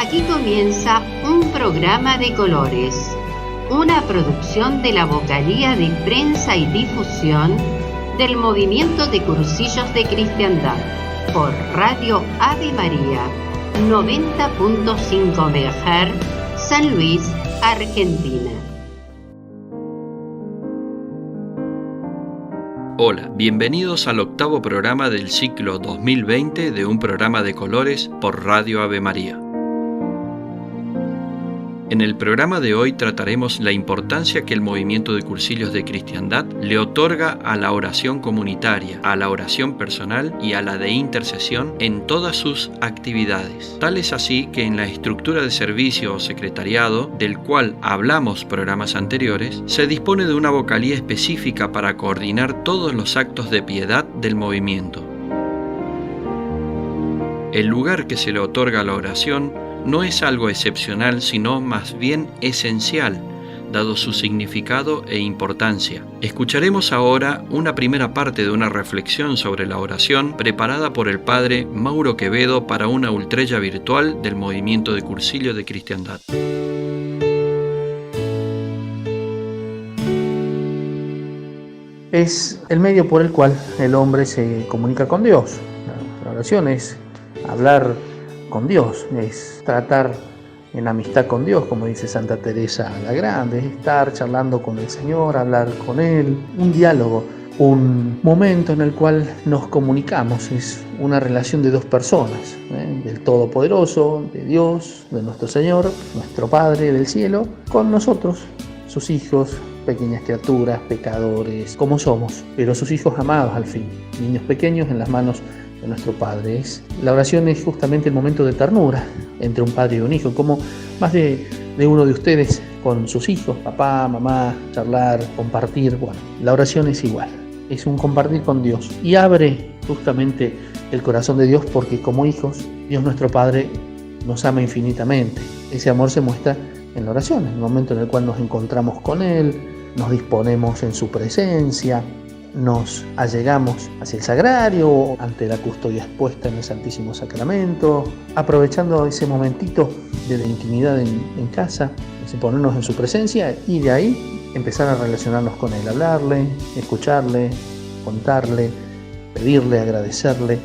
Aquí comienza un programa de colores, una producción de la Vocalía de Prensa y Difusión del Movimiento de Cursillos de Cristiandad por Radio Ave María 90.5 MHz, San Luis, Argentina. Hola, bienvenidos al octavo programa del ciclo 2020 de un programa de colores por Radio Ave María. En el programa de hoy trataremos la importancia que el movimiento de cursillos de cristiandad le otorga a la oración comunitaria, a la oración personal y a la de intercesión en todas sus actividades. Tal es así que en la estructura de servicio o secretariado, del cual hablamos programas anteriores, se dispone de una vocalía específica para coordinar todos los actos de piedad del movimiento. El lugar que se le otorga a la oración no es algo excepcional, sino más bien esencial, dado su significado e importancia. Escucharemos ahora una primera parte de una reflexión sobre la oración preparada por el padre Mauro Quevedo para una ultrella virtual del movimiento de cursillo de cristiandad. Es el medio por el cual el hombre se comunica con Dios. La oración es hablar con Dios, es tratar en amistad con Dios, como dice Santa Teresa la Grande, es estar charlando con el Señor, hablar con Él, un diálogo, un momento en el cual nos comunicamos, es una relación de dos personas, del Todopoderoso, de Dios, de nuestro Señor, nuestro Padre del cielo, con nosotros, sus hijos, pequeñas criaturas, pecadores, como somos, pero sus hijos amados al fin, niños pequeños en las manos de nuestro Padre. La oración es justamente el momento de ternura entre un padre y un hijo, como más de uno de ustedes con sus hijos, papá, mamá, charlar, compartir. Bueno, la oración es igual, es un compartir con Dios y abre justamente el corazón de Dios, porque como hijos, Dios nuestro Padre nos ama infinitamente. Ese amor se muestra en la oración, en el momento en el cual nos encontramos con Él, nos disponemos en su presencia, nos allegamos hacia el sagrario, ante la custodia expuesta en el Santísimo Sacramento, aprovechando ese momentito de la intimidad en casa, ponernos en su presencia y de ahí empezar a relacionarnos con Él, hablarle, escucharle, contarle, pedirle, agradecerle.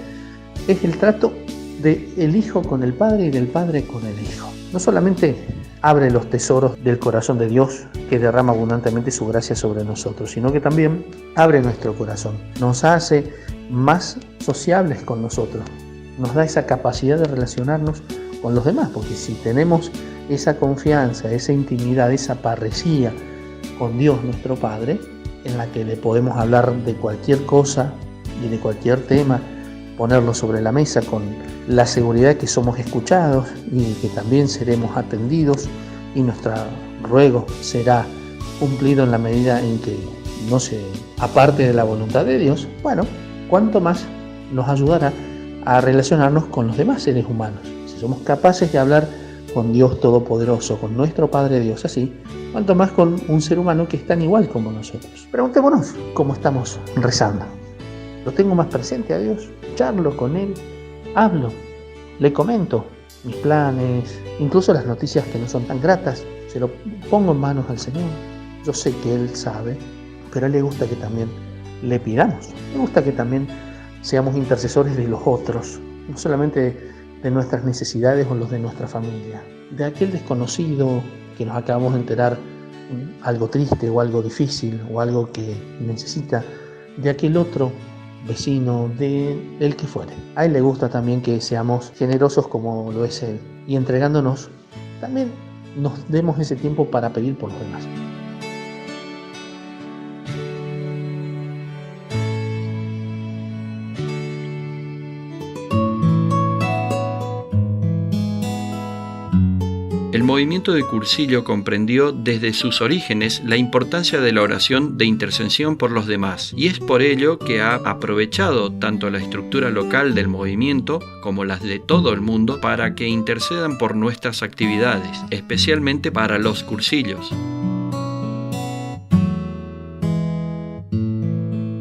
Es el trato del Hijo con el Padre y del Padre con el Hijo. No solamente abre los tesoros del corazón de Dios, que derrama abundantemente su gracia sobre nosotros, sino que también abre nuestro corazón, nos hace más sociables con nosotros, nos da esa capacidad de relacionarnos con los demás, porque si tenemos esa confianza, esa intimidad, esa parresía con Dios nuestro Padre, en la que le podemos hablar de cualquier cosa y de cualquier tema, ponerlo sobre la mesa con la seguridad que somos escuchados y que también seremos atendidos y nuestro ruego será cumplido en la medida en que no se aparte de la voluntad de Dios, bueno, cuánto más nos ayudará a relacionarnos con los demás seres humanos. Si somos capaces de hablar con Dios Todopoderoso, con nuestro Padre Dios así, cuánto más con un ser humano que es tan igual como nosotros. Preguntémonos cómo estamos rezando. ¿Lo tengo más presente a Dios? Charlo con Él, hablo, le comento mis planes, incluso las noticias que no son tan gratas, se lo pongo en manos al Señor. Yo sé que Él sabe, pero a Él le gusta que también le pidamos, le gusta que también seamos intercesores de los otros, no solamente de nuestras necesidades o los de nuestra familia, de aquel desconocido que nos acabamos de enterar, algo triste o algo difícil o algo que necesita, de aquel otro vecino, del que fuere. A Él le gusta también que seamos generosos como lo es Él, y entregándonos también nos demos ese tiempo para pedir por los demás. El movimiento de cursillo comprendió desde sus orígenes la importancia de la oración de intercesión por los demás, y es por ello que ha aprovechado tanto la estructura local del movimiento como las de todo el mundo para que intercedan por nuestras actividades, especialmente para los cursillos.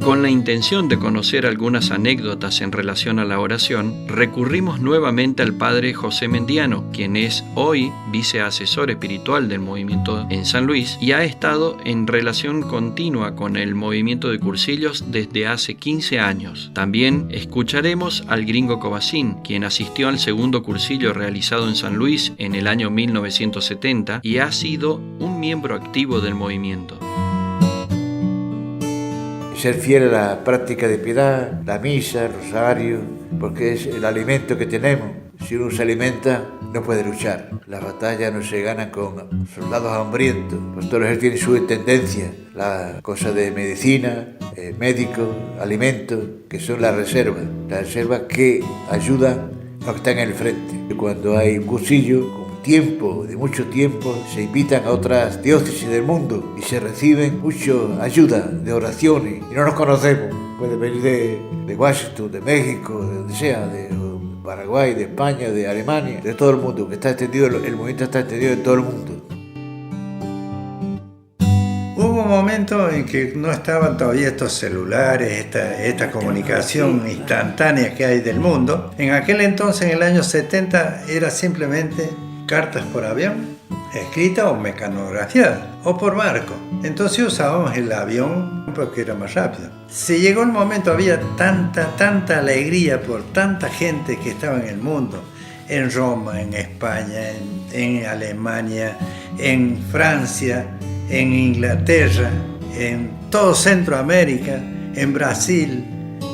con la intención de conocer algunas anécdotas en relación a la oración, recurrimos nuevamente al padre José Mendiano, quien es hoy viceasesor espiritual del movimiento en San Luis y ha estado en relación continua con el movimiento de cursillos desde hace 15 años. También escucharemos al gringo Cobacín, quien asistió al segundo cursillo realizado en San Luis en el año 1970 y ha sido un miembro activo del movimiento. Ser fiel a la práctica de piedad, la misa, el rosario, porque es el alimento que tenemos. Si uno se alimenta, no puede luchar. Las batallas no se ganan con soldados hambrientos. Pues todos ellos tienen su tendencia. La cosa de medicina, médicos, alimentos, que son las reservas que ayudan a los que están en el frente. Cuando hay un cursillo, de mucho tiempo, se invitan a otras diócesis del mundo y se reciben mucha ayuda de oraciones y no nos conocemos. Puede venir de Washington, de México, de donde sea, de Paraguay, de España, de Alemania, de todo el mundo, que está extendido, el movimiento está extendido en todo el mundo. Hubo un momento en que no estaban todavía estos celulares, esta comunicación instantánea que hay del mundo. En aquel entonces, en el año 70, era simplemente cartas por avión, escritas o mecanografiadas, o por barco. Entonces usábamos el avión porque era más rápido. Se llegó el momento, había tanta alegría por tanta gente que estaba en el mundo, en Roma, en España, en Alemania, en Francia, en Inglaterra, en todo Centroamérica, en Brasil,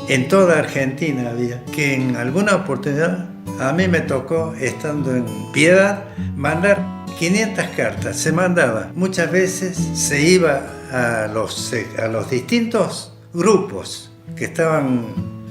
en toda Argentina había, que en alguna oportunidad a mí me tocó, estando en Piedad, mandar 500 cartas. Se mandaba. Muchas veces se iba a los distintos grupos que estaban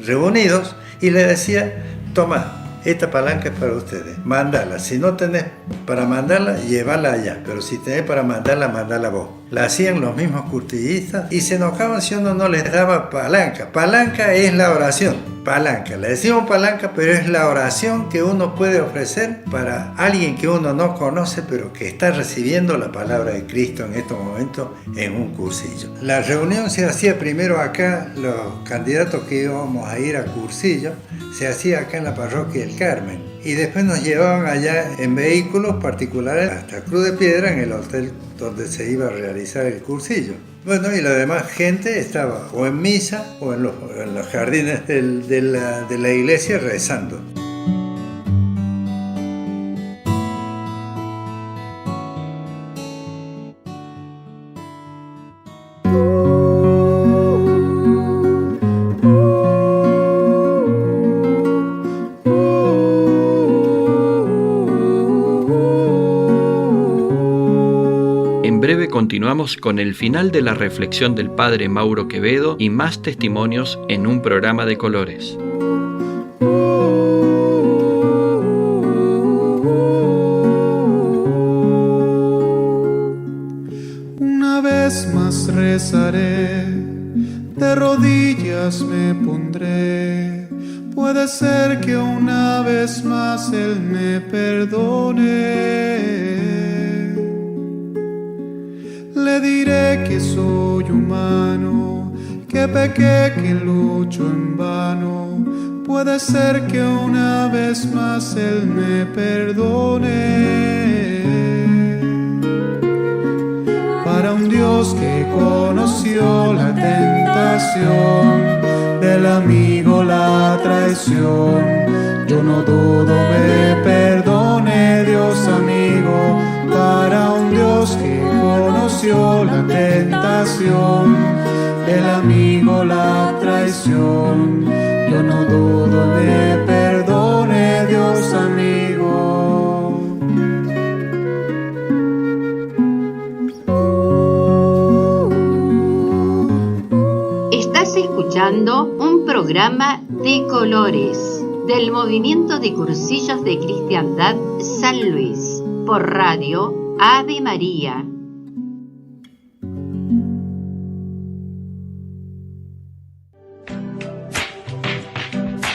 reunidos y le decía: toma, esta palanca es para ustedes, mándala. Si no tenés para mandarla, llévala allá. Pero si tenés para mandarla, mandala vos. La hacían los mismos cursillistas y se enojaban si uno no les daba palanca. Palanca es la oración. Palanca, le decimos palanca, pero es la oración que uno puede ofrecer para alguien que uno no conoce, pero que está recibiendo la palabra de Cristo en estos momentos en un cursillo. La reunión se hacía primero acá, los candidatos que íbamos a ir a cursillo, se hacía acá en la parroquia del Carmen. Y después nos llevaban allá en vehículos particulares hasta Cruz de Piedra, en el hotel donde se iba a realizar el cursillo. Bueno, y la demás gente estaba o en misa o en los jardines de la iglesia rezando. Continuamos con el final de la reflexión del padre Mauro Quevedo y más testimonios en un programa de colores. Una vez más rezaré, de rodillas me pondré. Puede ser que una vez más Él me perdone. Le diré que soy humano, que pequé, que lucho en vano. Puede ser que una vez más Él me perdone. Para un Dios que conoció la tentación, del amigo la traición, yo no dudo me perdone Dios amigo. Para un Dios que conoció la tentación, del amigo la traición, yo no dudo me perdone Dios amigo. Estás escuchando un programa de colores del Movimiento de Cursillos de Cristiandad San Luis por Radio Ave María.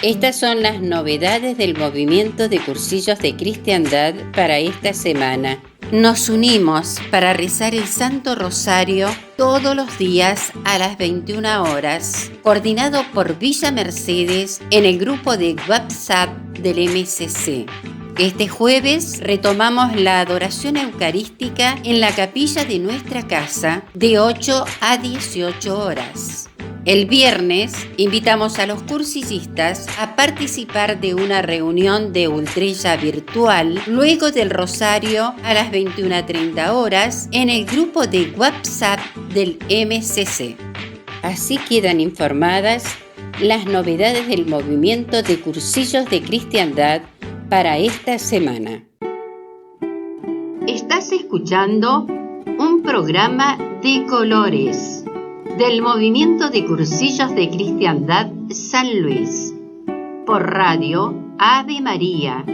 Estas son las novedades del Movimiento de Cursillos de Cristiandad para esta semana. Nos unimos para rezar el Santo Rosario todos los días a las 21 horas, coordinado por Villa Mercedes en el grupo de WhatsApp del MCC. Este jueves retomamos la adoración eucarística en la capilla de nuestra casa de 8 a 18 horas. El viernes invitamos a los cursillistas a participar de una reunión de ultrella virtual luego del rosario a las 21:30 horas en el grupo de WhatsApp del MCC. Así quedan informadas las novedades del movimiento de cursillos de cristiandad para esta semana. Estás escuchando un programa de colores del movimiento de cursillos de cristiandad San Luis por Radio Ave María.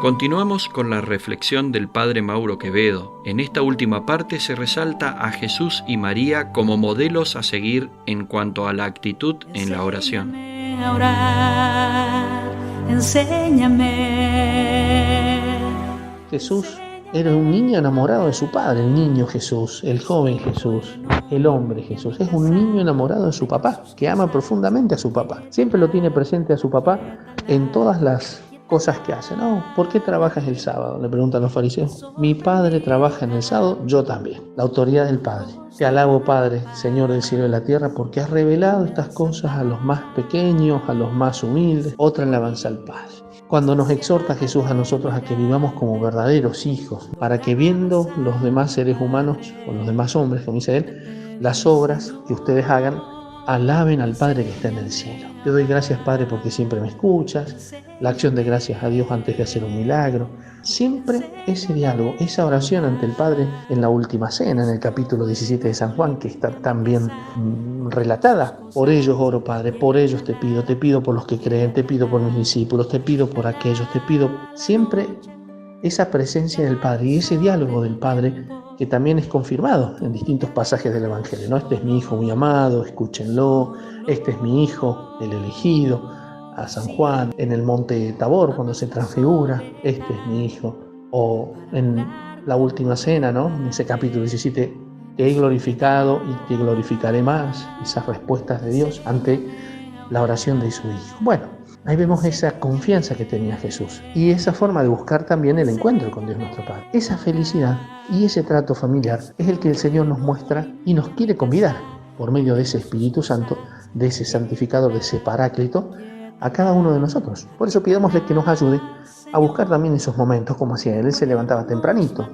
Continuamos con la reflexión del Padre Mauro Quevedo. En esta última parte se resalta a Jesús y María como modelos a seguir en cuanto a la actitud en la oración. Enséñame a orar, enséñame. Jesús era un niño enamorado de su padre, el niño Jesús, el joven Jesús, el hombre Jesús. Es un niño enamorado de su papá, que ama profundamente a su papá. Siempre lo tiene presente a su papá en todas las cosas que hace. No, ¿por qué trabajas el sábado?, le preguntan los fariseos. Mi padre trabaja en el sábado, yo también. La autoridad del Padre. Te alabo, Padre, Señor del cielo y la tierra, porque has revelado estas cosas a los más pequeños, a los más humildes. Otra alabanza al Padre. Cuando nos exhorta Jesús a nosotros a que vivamos como verdaderos hijos, para que viendo los demás seres humanos, o los demás hombres, como dice él, las obras que ustedes hagan, alaben al Padre que está en el cielo. Te doy gracias, Padre, porque siempre me escuchas. La acción de gracias a Dios antes de hacer un milagro. Siempre ese diálogo, esa oración ante el Padre en la última cena, en el capítulo 17 de San Juan, que está tan bien relatada. Por ellos oro, Padre, por ellos te pido por los que creen, te pido por mis discípulos, te pido por aquellos, te pido. Siempre esa presencia del Padre y ese diálogo del Padre, que también es confirmado en distintos pasajes del Evangelio, ¿no? Este es mi Hijo muy amado, escúchenlo. Este es mi Hijo, el elegido. A San Juan, en el monte Tabor, cuando se transfigura, este es mi Hijo. O en la última cena, ¿no?, en ese capítulo 17, te he glorificado y te glorificaré más. Esas respuestas de Dios ante la oración de su Hijo. Bueno, ahí vemos esa confianza que tenía Jesús y esa forma de buscar también el encuentro con Dios nuestro Padre. Esa felicidad y ese trato familiar es el que el Señor nos muestra y nos quiere convidar por medio de ese Espíritu Santo, de ese santificador, de ese Paráclito, a cada uno de nosotros. Por eso pidámosle que nos ayude a buscar también esos momentos como hacía él. Él se levantaba tempranito,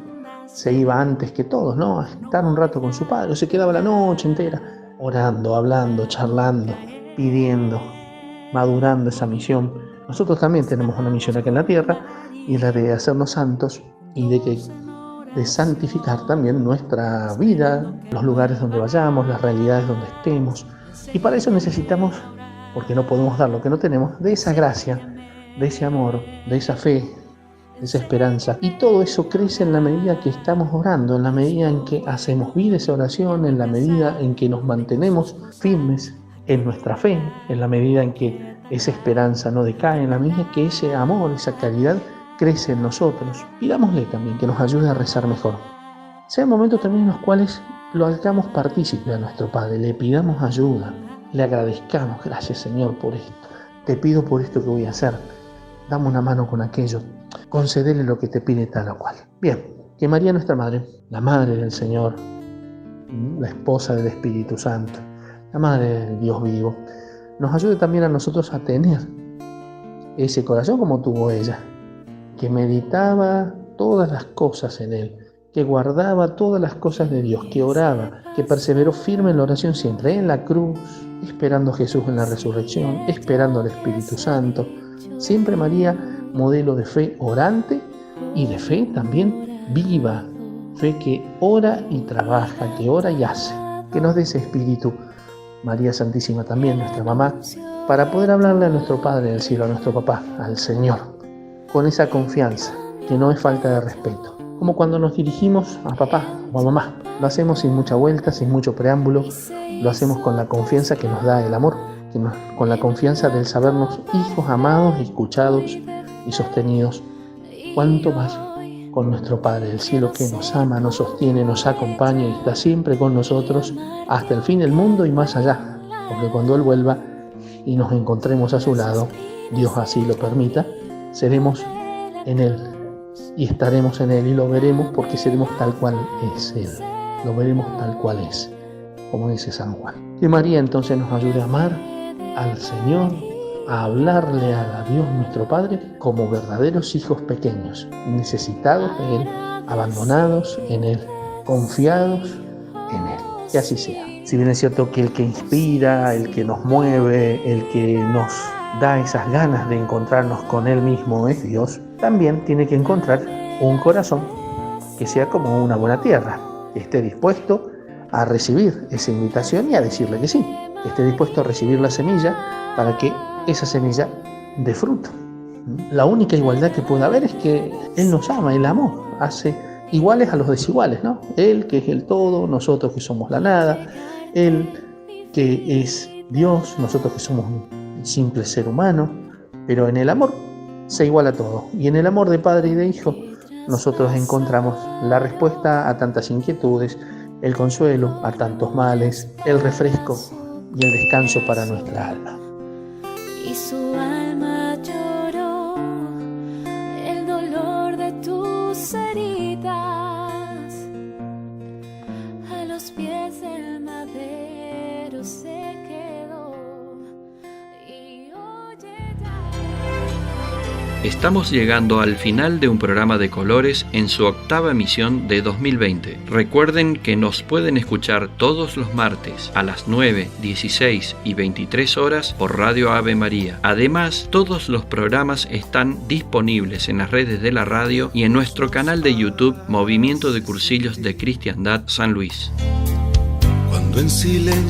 se iba antes que todos, ¿no?, a estar un rato con su Padre, o se quedaba la noche entera orando, hablando, charlando, pidiendo, madurando esa misión. Nosotros también tenemos una misión aquí en la tierra, y es la de hacernos santos y de santificar también nuestra vida, los lugares donde vayamos, las realidades donde estemos. Y para eso necesitamos, porque no podemos dar lo que no tenemos, de esa gracia, de ese amor, de esa fe, de esa esperanza. Y todo eso crece en la medida que estamos orando, en la medida en que hacemos vida esa oración, en la medida en que nos mantenemos firmes en nuestra fe, en la medida en que esa esperanza no decae, en la medida que ese amor, esa caridad crece en nosotros. Pidámosle también que nos ayude a rezar mejor. Sean momentos también en los cuales lo hagamos partícipe a nuestro Padre, le pidamos ayuda, le agradezcamos. Gracias, Señor, por esto. Te pido por esto que voy a hacer. Dame una mano con aquello. Concédele lo que te pide tal o cual. Bien, que María nuestra Madre, la Madre del Señor, la esposa del Espíritu Santo, la Madre del Dios vivo, nos ayude también a nosotros a tener ese corazón como tuvo ella, que meditaba todas las cosas en Él, que guardaba todas las cosas de Dios, que oraba, que perseveró firme en la oración siempre, en la cruz, esperando a Jesús en la resurrección, esperando al Espíritu Santo. Siempre María, modelo de fe orante y de fe también viva, fe que ora y trabaja, que ora y hace. Que nos dé ese espíritu, María Santísima también, nuestra mamá, para poder hablarle a nuestro Padre del cielo, a nuestro Papá, al Señor, con esa confianza, que no es falta de respeto. Como cuando nos dirigimos a papá o a mamá, lo hacemos sin mucha vuelta, sin mucho preámbulo, lo hacemos con la confianza que nos da el amor, con la confianza del sabernos hijos amados, escuchados y sostenidos. Cuánto más con nuestro Padre del Cielo, que nos ama, nos sostiene, nos acompaña y está siempre con nosotros hasta el fin del mundo y más allá, porque cuando Él vuelva y nos encontremos a su lado, Dios así lo permita, seremos en Él y estaremos en Él y lo veremos, porque seremos tal cual es Él, lo veremos tal cual es, como dice San Juan. Que María entonces nos ayude a amar al Señor, a hablarle a Dios nuestro Padre como verdaderos hijos pequeños, necesitados de Él, abandonados en Él, confiados en Él. Que así sea. Si bien es cierto que el que inspira, el que nos mueve, el que nos da esas ganas de encontrarnos con Él mismo es Dios, también tiene que encontrar un corazón que sea como una buena tierra, que esté dispuesto a recibir esa invitación y a decirle que sí, que esté dispuesto a recibir la semilla para que esa semilla dé fruto. La única igualdad que puede haber es que Él nos ama, Él amó, hace iguales a los desiguales, ¿no? Él que es el todo, nosotros que somos la nada, Él que es Dios, nosotros que somos un simple ser humano, pero en el amor se iguala todo. Y en el amor de Padre y de Hijo nosotros encontramos la respuesta a tantas inquietudes, el consuelo a tantos males, el refresco y el descanso para nuestra alma. Y su alma lloró el dolor de tus heridas, a los pies del madero se quedó y oye ya. Estamos llegando al final de un programa de colores en su 8ª emisión de 2020. Recuerden que nos pueden escuchar todos los martes a las 9, 16 y 23 horas por Radio Ave María. Además, todos los programas están disponibles en las redes de la radio y en nuestro canal de YouTube Movimiento de Cursillos de Cristiandad San Luis.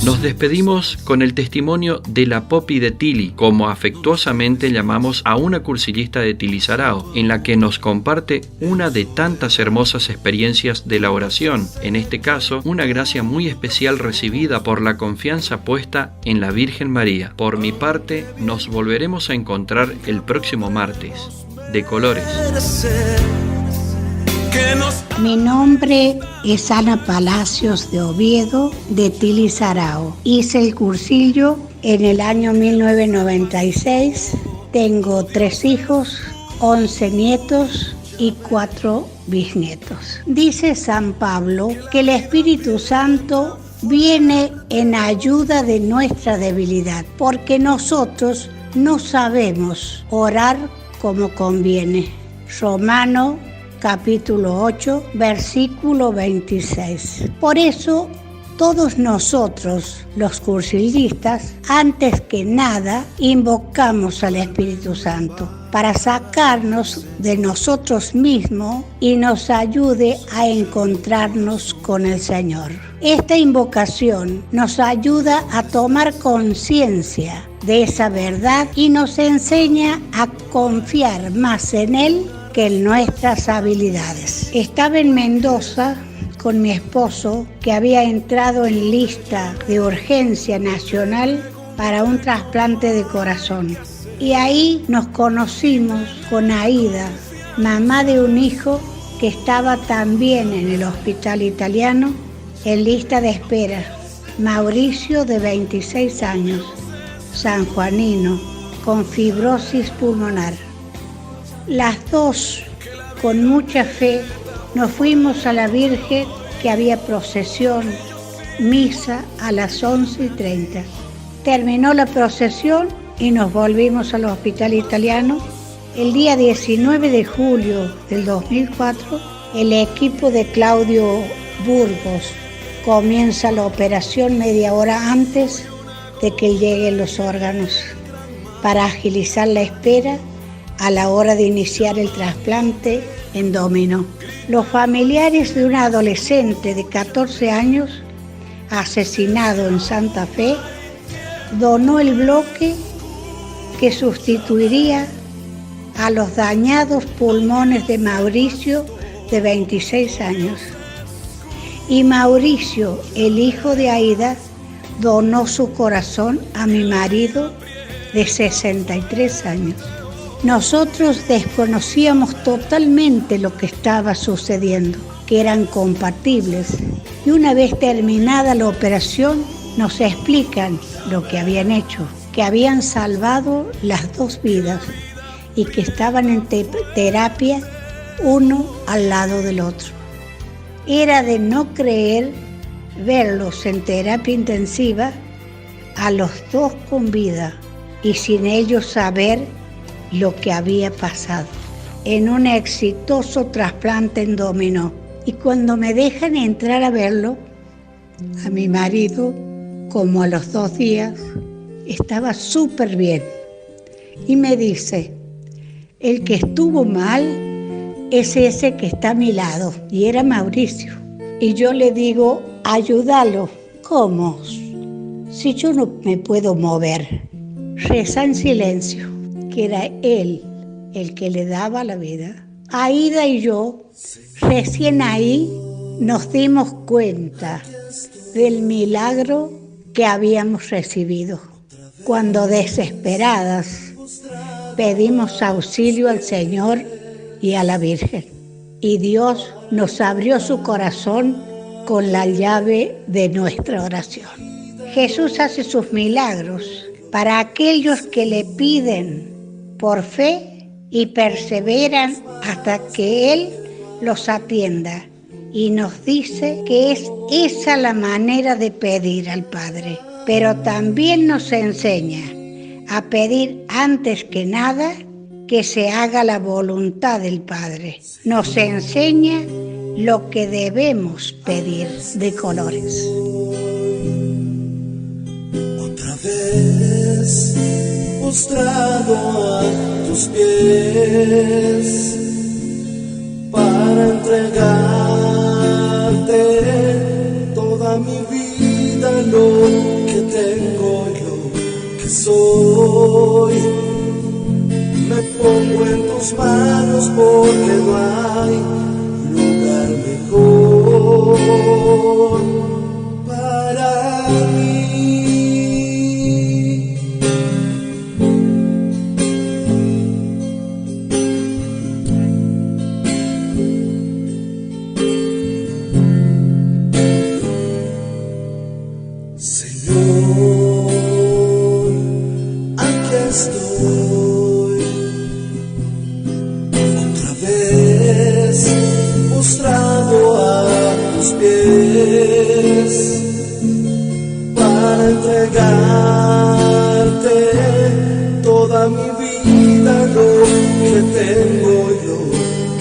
Nos despedimos con el testimonio de la Popi de Tili, como afectuosamente llamamos a una cursillista de Tilizarao, en la que nos comparte una de tantas hermosas experiencias de la oración, en este caso una gracia muy especial recibida por la confianza puesta en la Virgen María. Por mi parte, nos volveremos a encontrar el próximo martes. De colores. Mi nombre es Ana Palacios de Oviedo, de Tilizarao. Hice el cursillo en el año 1996. Tengo 3 hijos, 11 nietos y 4 bisnietos. Dice San Pablo que el Espíritu Santo viene en ayuda de nuestra debilidad, porque nosotros no sabemos orar como conviene. Romano capítulo 8, versículo 26. Por eso, todos nosotros, los cursillistas, antes que nada, invocamos al Espíritu Santo para sacarnos de nosotros mismos y nos ayude a encontrarnos con el Señor. Esta invocación nos ayuda a tomar conciencia de esa verdad y nos enseña a confiar más en Él que en nuestras habilidades. Estaba en Mendoza con mi esposo, que había entrado en lista de urgencia nacional para un trasplante de corazón. Y ahí nos conocimos con Aida, mamá de un hijo que estaba también en el hospital italiano en lista de espera. Mauricio, de 26 años, sanjuanino, con fibrosis pulmonar. Las dos, con mucha fe, nos fuimos a la Virgen, que había procesión, misa a las 11:30. Terminó la procesión y nos volvimos al hospital italiano. El día 19 de julio del 2004, el equipo de Claudio Burgos comienza la operación media hora antes de que lleguen los órganos, para agilizar la espera a la hora de iniciar el trasplante endómeno. Los familiares de un adolescente de 14 años asesinado en Santa Fe donó el bloque que sustituiría a los dañados pulmones de Mauricio, de 26 años. Y Mauricio, el hijo de Aida, donó su corazón a mi marido de 63 años. Nosotros desconocíamos totalmente lo que estaba sucediendo, que eran compatibles. Y una vez terminada la operación, nos explican lo que habían hecho, que habían salvado las dos vidas y que estaban en terapia uno al lado del otro. Era de no creer verlos en terapia intensiva a los dos con vida y sin ellos saber lo que había pasado en un exitoso trasplante en dominó. Y cuando me dejan entrar a verlo, a mi marido, como a los 2 días, estaba súper bien. Y me dice, el que estuvo mal es ese que está a mi lado. Y era Mauricio. Y yo le digo, ayúdalo. ¿Cómo? Si yo no me puedo mover. Reza en silencio, que era él el que le daba la vida. Aida y yo, recién ahí, nos dimos cuenta del milagro que habíamos recibido. Cuando desesperadas pedimos auxilio al Señor y a la Virgen. Y Dios nos abrió su corazón con la llave de nuestra oración. Jesús hace sus milagros para aquellos que le piden por fe y perseveran hasta que Él los atienda. Y nos dice que es esa la manera de pedir al Padre. Pero también nos enseña a pedir antes que nada que se haga la voluntad del Padre. Nos enseña lo que debemos pedir de colores. Otra vez postrado a tus pies para entregarte toda mi vida, lo que tengo y lo que soy. Me pongo en tus manos porque no hay lugar mejor para mí. Señor, aquí estoy otra vez postrado a tus pies para entregarte toda mi vida, lo que tengo y lo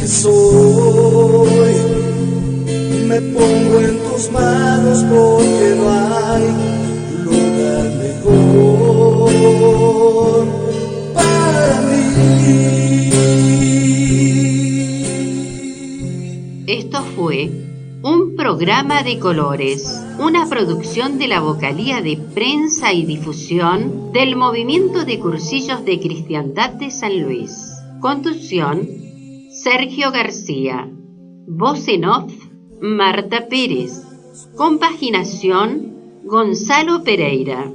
que soy. Me pongo en tus manos porque no hay lugar mejor para mí. Esto fue un programa de colores, una producción de la Vocalía de Prensa y Difusión del Movimiento de Cursillos de Cristiandad de San Luis. Conducción, Sergio García. Voz en off, Marta Pérez. Compaginación, Gonzalo Pereira.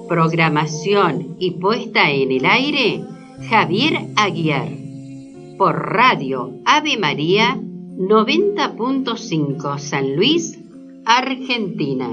Programación y puesta en el aire, Javier Aguiar. Por Radio Ave María 90.5 San Luis, Argentina.